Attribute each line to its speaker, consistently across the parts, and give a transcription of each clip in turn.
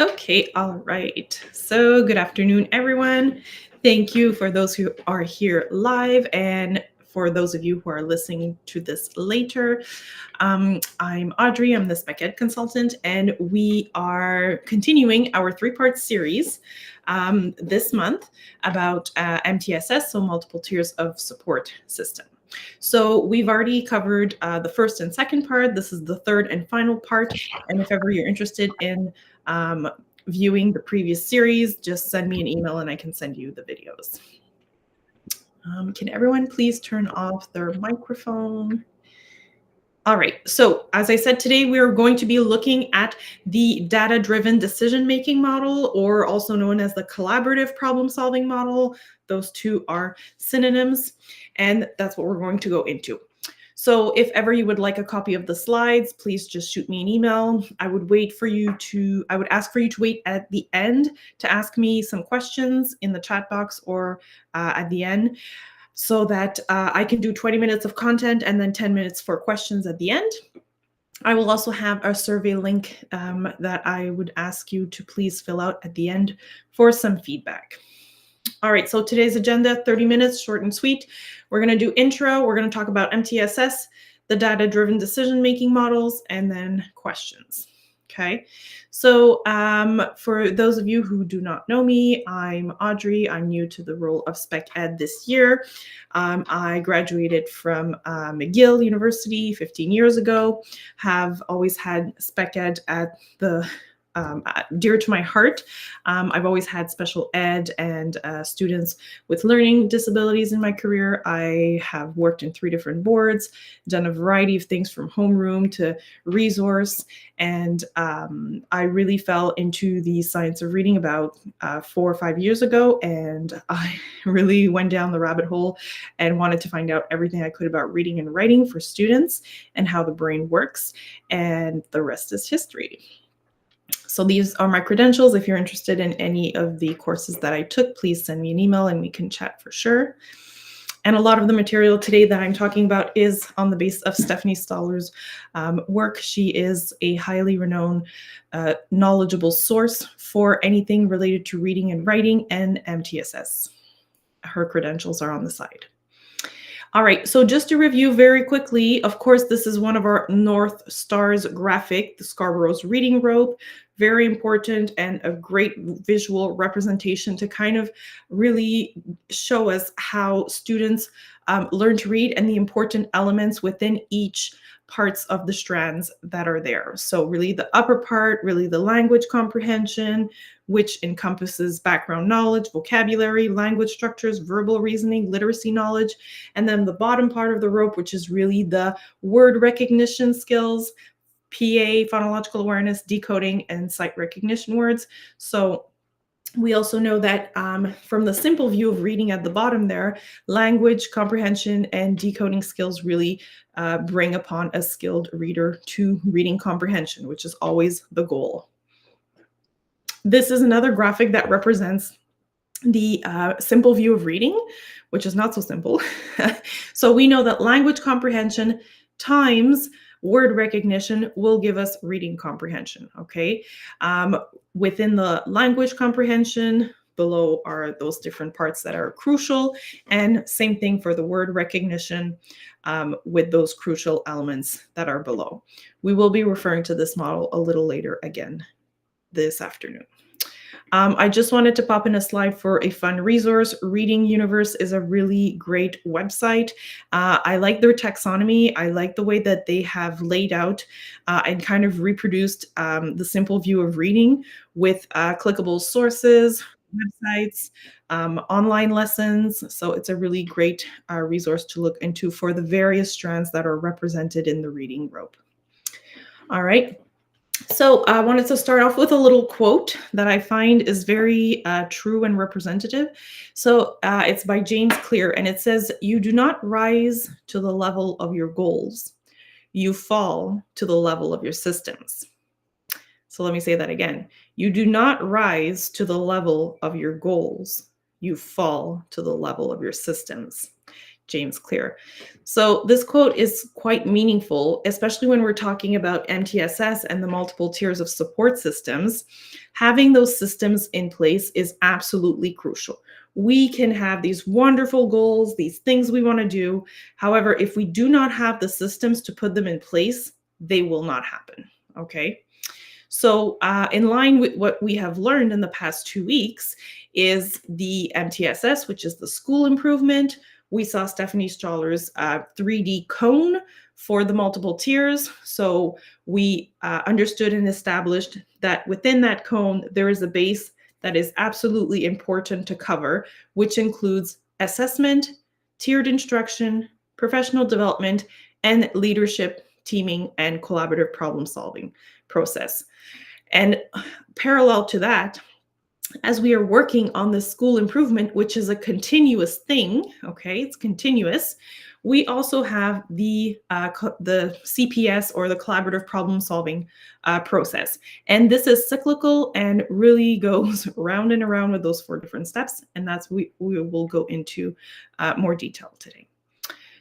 Speaker 1: Okay, all right. So, good afternoon, everyone. Thank you for those who are here live and for those of you who are listening to this later. I'm Audrey, I'm the Spec Ed consultant, and we are continuing our three-part series this month about MTSS, so multiple tiers of support system. So we've already covered the first and second part. This is the third and final part. And if ever you're interested in viewing the previous series, just send me an email and I can send you the videos. Can everyone please turn off their microphone? All right, so as I said, today we're going to be looking at the data-driven decision-making model, or also known as the collaborative problem-solving model. Those two are synonyms, and that's what we're going to go into. So if ever you would like a copy of the slides, please just shoot me an email. I would ask for you to wait at the end to ask me some questions in the chat box or at the end, so that I can do 20 minutes of content and then 10 minutes for questions at the end. I will also have a survey link that I would ask you to please fill out at the end for some feedback. All right, so today's agenda, 30 minutes, short and sweet. We're going to do intro. We're going to talk about MTSS, the data-driven decision-making models, and then questions. Okay, so for those of you who do not know me, I'm Audrey. I'm new to the role of Spec Ed this year. I graduated from McGill University 15 years ago, have always had Spec Ed at the dear to my heart. I've always had special ed and students with learning disabilities in my career. I have worked in 3 different boards, done a variety of things from homeroom to resource, and I really fell into the science of reading about 4 or 5 years ago, and I really went down the rabbit hole and wanted to find out everything I could about reading and writing for students and how the brain works, and the rest is history. So these are my credentials. If you're interested in any of the courses that I took, please send me an email and we can chat for sure. And a lot of the material today that I'm talking about is on the base of Stephanie Stoller's work. She is a highly renowned, knowledgeable source for anything related to reading and writing and MTSS. Her credentials are on the side. All right, so just to review very quickly, of course, this is one of our North Stars graphic, the Scarborough's reading rope. Very important and a great visual representation to kind of really show us how students learn to read and the important elements within each parts of the strands that are there. So really the upper part, really the language comprehension, which encompasses background knowledge, vocabulary, language structures, verbal reasoning, literacy knowledge, and then the bottom part of the rope, which is really the word recognition skills, PA, phonological awareness, decoding, and sight recognition words. So we also know that from the simple view of reading at the bottom there, language comprehension and decoding skills really bring upon a skilled reader to reading comprehension, which is always the goal. This is another graphic that represents the simple view of reading, which is not so simple. So we know that language comprehension times word recognition will give us reading comprehension, okay? Within the language comprehension, below are those different parts that are crucial, and same thing for the word recognition with those crucial elements that are below. We will be referring to this model a little later again this afternoon. I just wanted to pop in a slide for a fun resource. Reading Universe is a really great website. I like their taxonomy. I like the way that they have laid out and kind of reproduced the simple view of reading with clickable sources, websites, online lessons. So it's a really great resource to look into for the various strands that are represented in the reading rope. All right. So I wanted to start off with a little quote that I find is very true and representative. So it's by James Clear, and it says, "You do not rise to the level of your goals. You fall to the level of your systems." So let me say that again. You do not rise to the level of your goals. You fall to the level of your systems. James Clear. So this quote is quite meaningful, especially when we're talking about MTSS and the multiple tiers of support systems. Having those systems in place is absolutely crucial. We can have these wonderful goals, these things we want to do. However, if we do not have the systems to put them in place, they will not happen. Okay. So, in line with what we have learned in the past 2 weeks, is the MTSS, which is the school improvement. We saw Stephanie Stoller's 3D cone for the multiple tiers. So, we understood and established that within that cone, there is a base that is absolutely important to cover, which includes assessment, tiered instruction, professional development, and leadership, teaming, and collaborative problem solving process. And parallel to that, as we are working on the school improvement, which is a continuous thing, okay, it's continuous, we also have the CPS, or the collaborative problem solving process. And this is cyclical and really goes round and around with those 4 different steps. And that's we will go into more detail today.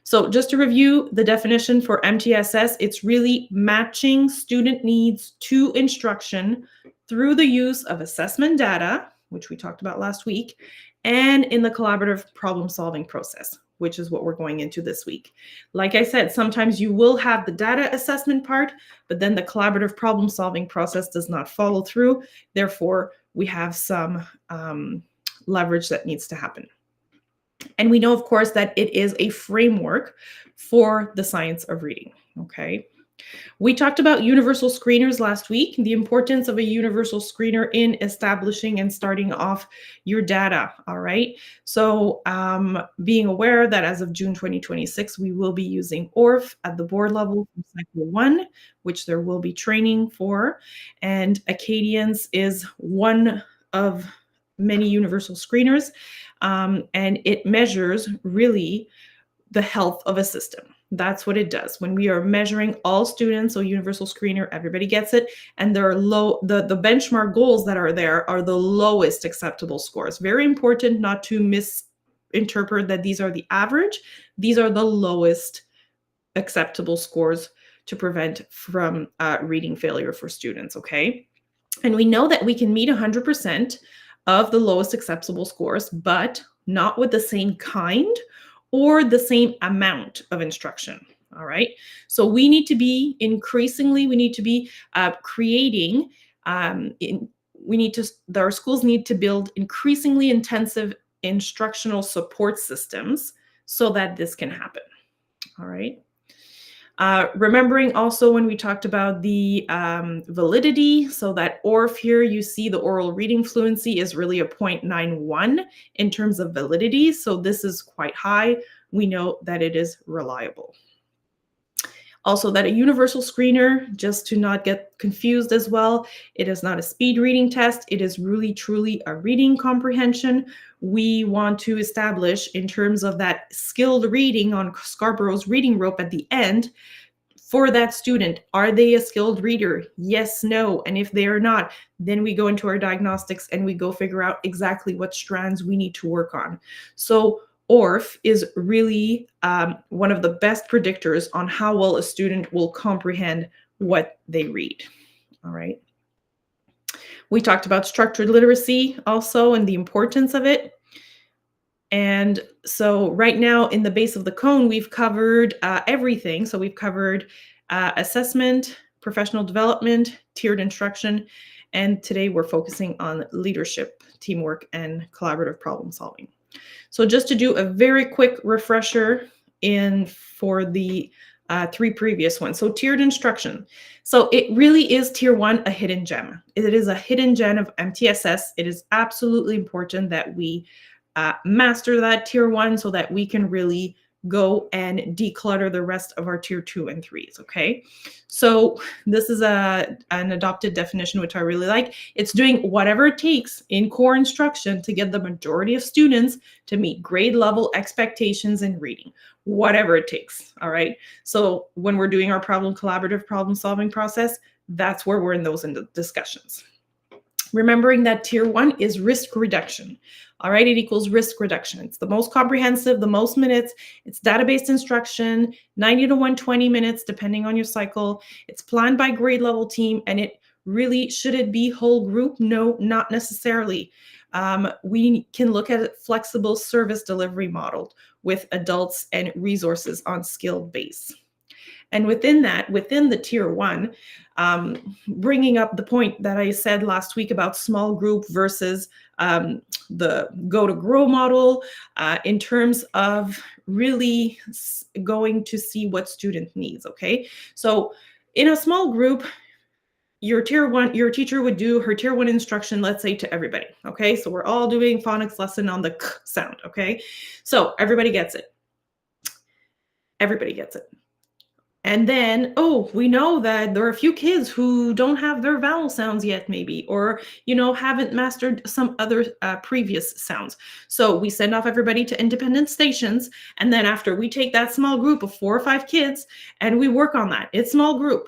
Speaker 1: So just to review the definition for MTSS, it's really matching student needs to instruction through the use of assessment data, which we talked about last week, and in the collaborative problem-solving process, which is what we're going into this week. Like I said, sometimes you will have the data assessment part, but then the collaborative problem-solving process does not follow through. Therefore, we have some leverage that needs to happen. And we know, of course, that it is a framework for the science of reading, okay? We talked about universal screeners last week, the importance of a universal screener in establishing and starting off your data, all right? So being aware that as of June 2026, we will be using ORF at the board level from cycle 1, which there will be training for. And Acadience is one of many universal screeners, and it measures really the health of a system. That's what it does. When we are measuring all students, so universal screener, everybody gets it, and there are the benchmark goals that are there are the lowest acceptable scores. Very important not to misinterpret that these are the average. These are the lowest acceptable scores to prevent from reading failure for students, okay? And we know that we can meet 100% of the lowest acceptable scores, but not with the same kind or the same amount of instruction. All right. So we need to be creating, our schools need to build increasingly intensive instructional support systems so that this can happen. All right. Remembering also when we talked about the validity, so that ORF here, you see the oral reading fluency is really a 0.91 in terms of validity. So this is quite high. We know that it is reliable. Also, that a universal screener, just to not get confused as well, it is not a speed reading test. It is really, truly a reading comprehension. We want to establish in terms of that skilled reading on Scarborough's reading rope at the end for that student. Are they a skilled reader? Yes, no. And if they are not, then we go into our diagnostics and we go figure out exactly what strands we need to work on. So ORF is really one of the best predictors on how well a student will comprehend what they read. All right. We talked about structured literacy also and the importance of it. And so right now in the base of the cone, we've covered everything. So we've covered assessment, professional development, tiered instruction, and today we're focusing on leadership, teamwork, and collaborative problem solving. So just to do a very quick refresher for the 3 previous ones. So tiered instruction. So it really is tier 1, a hidden gem. It is a hidden gem of MTSS. It is absolutely important that we master that tier 1 so that we can really go and declutter the rest of our tier 2 and 3s, okay? So this is an adopted definition, which I really like. It's doing whatever it takes in core instruction to get the majority of students to meet grade level expectations in reading, whatever it takes, all right? So when we're doing our collaborative problem solving process, that's where we're in those discussions. Remembering that tier 1 is risk reduction. All right, it equals risk reduction. It's the most comprehensive, the most minutes. It's database instruction, 90 to 120 minutes, depending on your cycle. It's planned by grade level team, and it really, should it be whole group? No, not necessarily. We can look at a flexible service delivery model with adults and resources on skilled base. And within that, within the tier 1, bringing up the point that I said last week about small group versus the go to grow model, in terms of really going to see what student needs. Okay, so in a small group, your your teacher would do her tier 1 instruction, let's say, to everybody. Okay, so we're all doing phonics lesson on the k sound. Okay, so everybody gets it. Everybody gets it. And then, oh, we know that there are a few kids who don't have their vowel sounds yet, maybe, or, haven't mastered some other previous sounds. So we send off everybody to independent stations. And then after, we take that small group of 4 or 5 kids and we work on that. It's small group.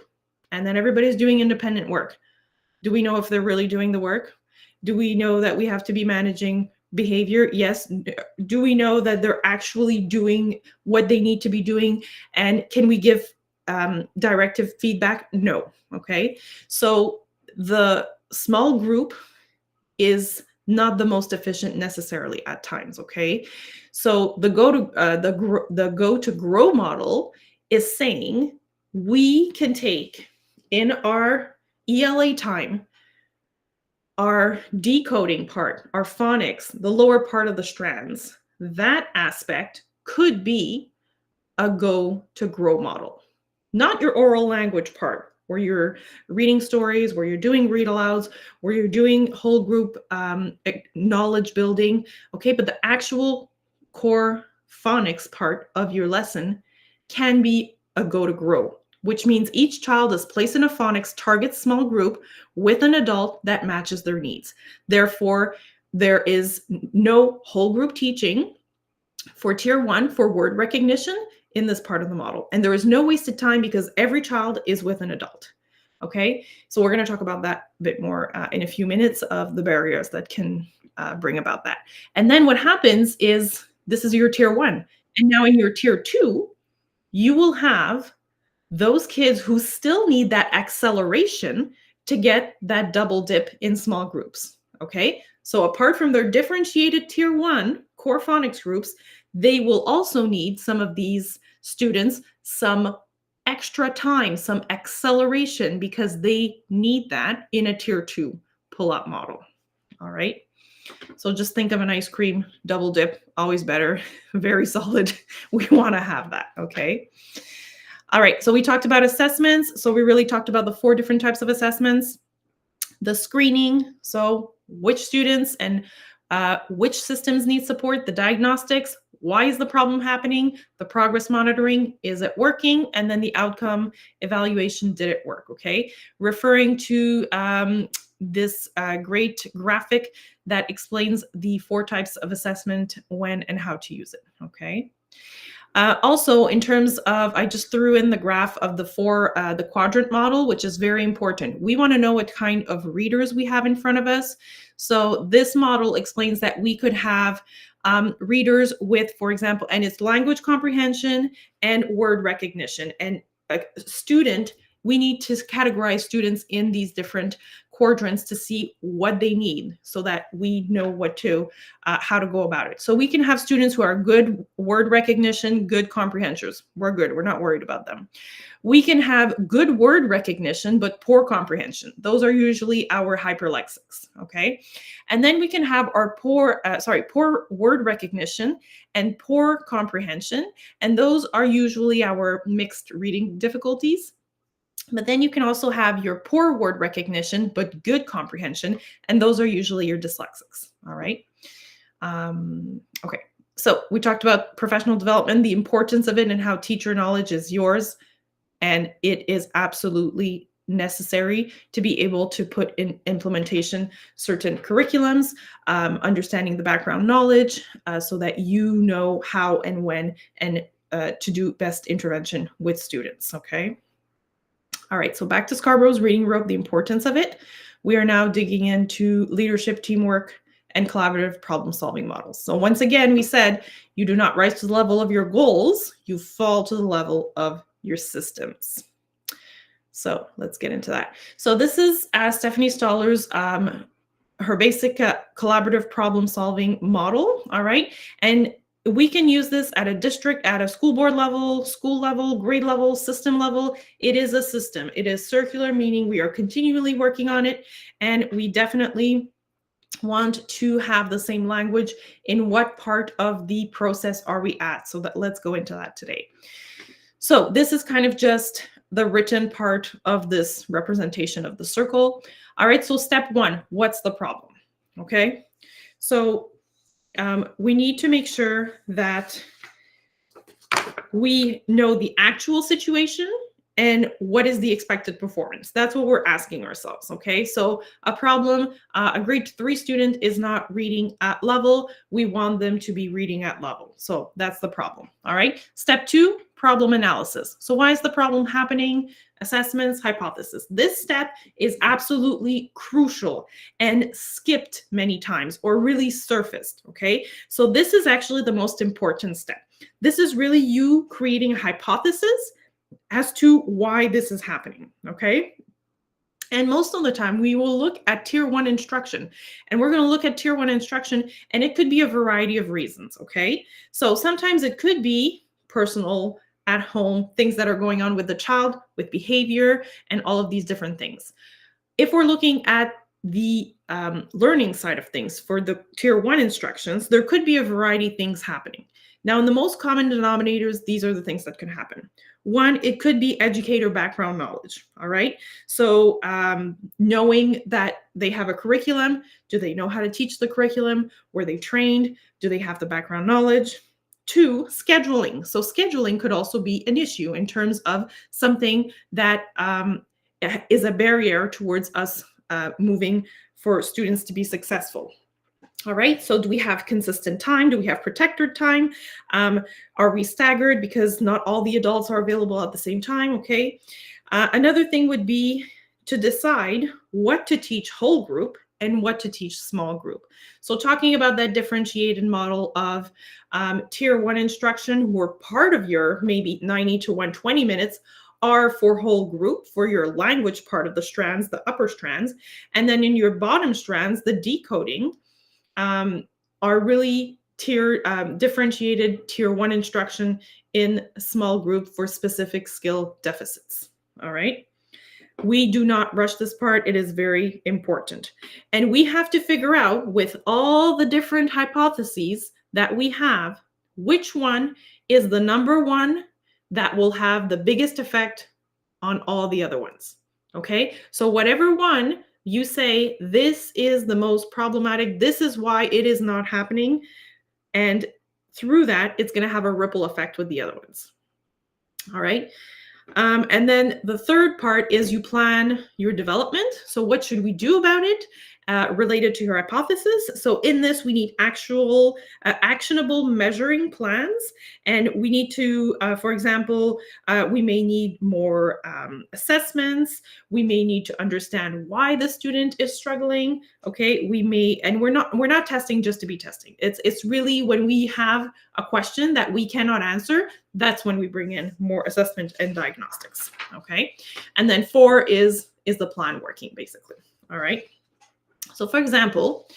Speaker 1: And then everybody's doing independent work. Do we know if they're really doing the work? Do we know that we have to be managing behavior? Yes. Do we know that they're actually doing what they need to be doing? And can we give directive feedback? No. Okay. So the small group is not the most efficient necessarily at times. Okay. So the go to grow model is saying we can take in our ELA time, our decoding part, our phonics, the lower part of the strands, that aspect could be a go to grow model. Not your oral language part, where you're reading stories, where you're doing read alouds, where you're doing whole group knowledge building, okay? But the actual core phonics part of your lesson can be a go to grow, which means each child is placed in a phonics target small group with an adult that matches their needs. Therefore, there is no whole group teaching for tier 1 for word recognition in this part of the model. And there is no wasted time because every child is with an adult. Okay, so we're going to talk about that a bit more in a few minutes, of the barriers that can bring about that. And then what happens is, this is your tier 1. And now in your tier 2, you will have those kids who still need that acceleration to get that double dip in small groups. Okay, so apart from their differentiated tier 1 core phonics groups, they will also need, some of these students, some extra time, some acceleration, because they need that in a tier 2 pull-up model. All right. So just think of an ice cream double dip, always better, very solid. We want to have that. Okay. All right. So we talked about assessments. So we really talked about the 4 different types of assessments. The screening, so which students and which systems need support, the diagnostics, why is the problem happening, the progress monitoring, is it working, and then the outcome evaluation, did it work, okay? Referring to this great graphic that explains the 4 types of assessment, when and how to use it, okay? Also, in terms of, I just threw in the graph of the quadrant model, which is very important. We want to know what kind of readers we have in front of us. So this model explains that we could have readers with, for example, and it's language comprehension and word recognition. And a student, we need to categorize students in these different quadrants to see what they need, so that we know what to, how to go about it. So we can have students who are good word recognition, good comprehensions. We're good. We're not worried about them. We can have good word recognition, but poor comprehension. Those are usually our hyperlexics, okay? And then we can have our poor word recognition and poor comprehension. And those are usually our mixed reading difficulties. But then you can also have your poor word recognition, but good comprehension. And those are usually your dyslexics. All right. Okay. So we talked about professional development, the importance of it, and how teacher knowledge is yours. And it is absolutely necessary to be able to put in implementation certain curriculums, understanding the background knowledge, so that you know how and when and to do best intervention with students. Okay. All right, so back to Scarborough's reading rope, the importance of it. we are now digging into leadership, teamwork, and collaborative problem solving models. So once again, we said you do not rise to the level of your goals, you fall to the level of your systems. So let's get into that. So this is Stephanie Stoller's her basic collaborative problem solving model. All right. And we can use this at a district, at a school board level, school level, grade level, system level. It is a system. It is circular, meaning we are continually working on it. And we definitely want to have the same language. In what part of the process are we at? So let's go into that today. So this is kind of just the written part of this representation of the circle. All right, so step one, what's the problem? Okay, so we need to make sure that we know the actual situation and what is the expected performance. That's what we're asking ourselves, okay? So a problem, a grade 3 student is not reading at level. We want them to be reading at level. So that's the problem, all right? Step 2, problem analysis. So why is the problem happening? Assessments, hypothesis. This step is absolutely crucial and skipped many times or really surfaced, okay? So this is actually the most important step. This is really you creating a hypothesis as to why this is happening, okay? And most of the time, we will look at tier 1 instruction, and we're going to look at tier 1 instruction, and it could be a variety of reasons, okay? So sometimes it could be personal, at home, things that are going on with the child, with behavior, and all of these different things. If we're looking at the learning side of things for the tier 1 instructions, there could be a variety of things happening. Now, in the most common denominators, these are the things that can happen. One, it could be educator background knowledge, all right? So knowing that they have a curriculum, do they know how to teach the curriculum? Were they trained? Do they have the background knowledge? 2, scheduling. So scheduling could also be an issue in terms of something that is a barrier towards us moving for students to be successful. All right, so do we have consistent time? Do we have protected time? Are we staggered because not all the adults are available at the same time? Okay. Another thing would be to decide what to teach whole group and what to teach small group. So talking about that differentiated model of tier 1 instruction, who are part of your maybe 90 to 120 minutes, are for whole group, for your language part of the strands, the upper strands. And then in your bottom strands, the decoding, are really differentiated tier 1 instruction in a small group for specific skill deficits. All right. We do not rush this part. It is very important. And we have to figure out, with all the different hypotheses that we have, which one is the number one that will have the biggest effect on all the other ones. Okay. So whatever one you say, this is the most problematic, this is why it is not happening, and through that, it's going to have a ripple effect with the other ones. All right. And then the third part is you plan your development. So what should we do about it related to your hypothesis? So in this, we need actual actionable measuring plans. And we need to, for example, we may need more assessments. We may need to understand why the student is struggling. Okay, we may, and we're not testing just to be testing. It's really when we have a question that we cannot answer, that's when we bring in more assessment and diagnostics. Okay, and then 4 is the plan working, basically. All right. So for example,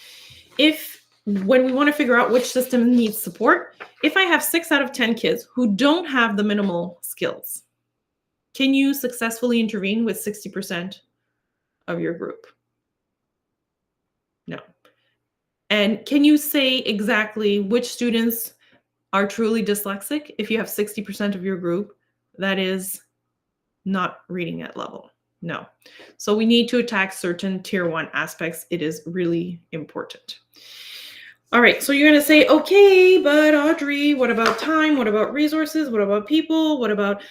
Speaker 1: when we want to figure out which system needs support, if I have 6 out of 10 kids who don't have the minimal skills, can you successfully intervene with 60% of your group? No. And can you say exactly which students are truly dyslexic if you have 60% of your group that is not reading at level? No. So we need to attack certain tier 1 aspects. It is really important. All right, so you're going to say, okay, but Audrey, what about time? What about resources? What about people? What about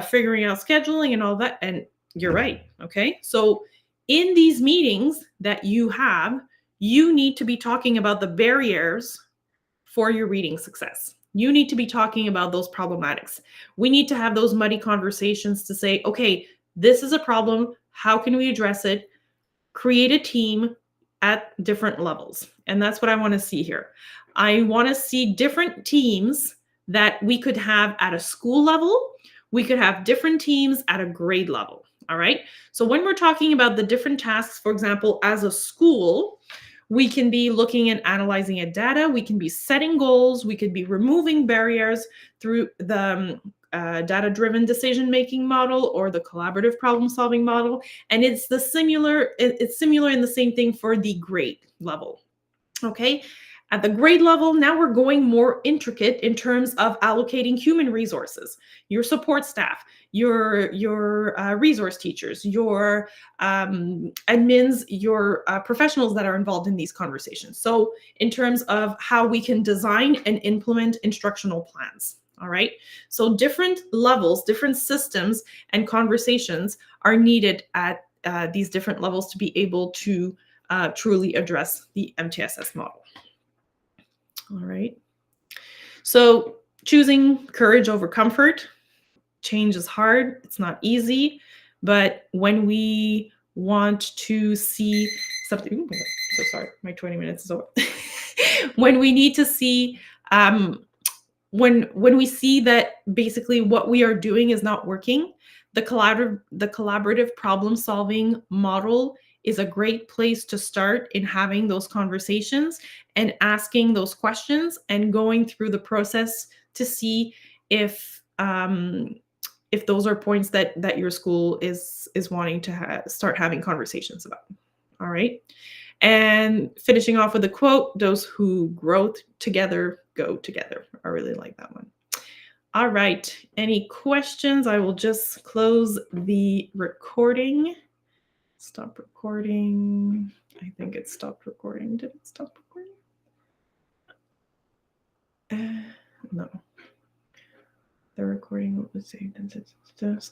Speaker 1: figuring out scheduling and all that? And you're right, okay? So in these meetings that you have, you need to be talking about the barriers for your reading success. You need to be talking about those problematics. We need to have those muddy conversations to say, okay, this is a problem. How can we address it? create a team at different levels. And that's what I want to see here. I want to see different teams that we could have at a school level. We could have different teams at a grade level. All right. So when we're talking about the different tasks, for example, as a school, we can be looking and analyzing a data. We can be setting goals. We could be removing barriers through the data-driven decision-making model or the collaborative problem-solving model. And it's similar in the same thing for the grade level. Okay. At the grade level, now we're going more intricate in terms of allocating human resources, your support staff, your resource teachers, your admins, your professionals that are involved in these conversations. So in terms of how we can design and implement instructional plans. All right. So different levels, different systems and conversations are needed at these different levels to be able to truly address the MTSS model. All right. So choosing courage over comfort. Change is hard. It's not easy. But when we want to see something, oh my God, so sorry, my 20 minutes is over. When we need to see, when we see that basically what we are doing is not working, the collaborative problem solving model is a great place to start in having those conversations and asking those questions and going through the process to see if those are points that your school is wanting to start having conversations about. All right. And finishing off with a quote, those who grow together go together. I really like that one. All right. Any questions? I will just close the recording. Stop recording. I think it stopped recording. Did it stop recording? No. The recording, let's see. Stop.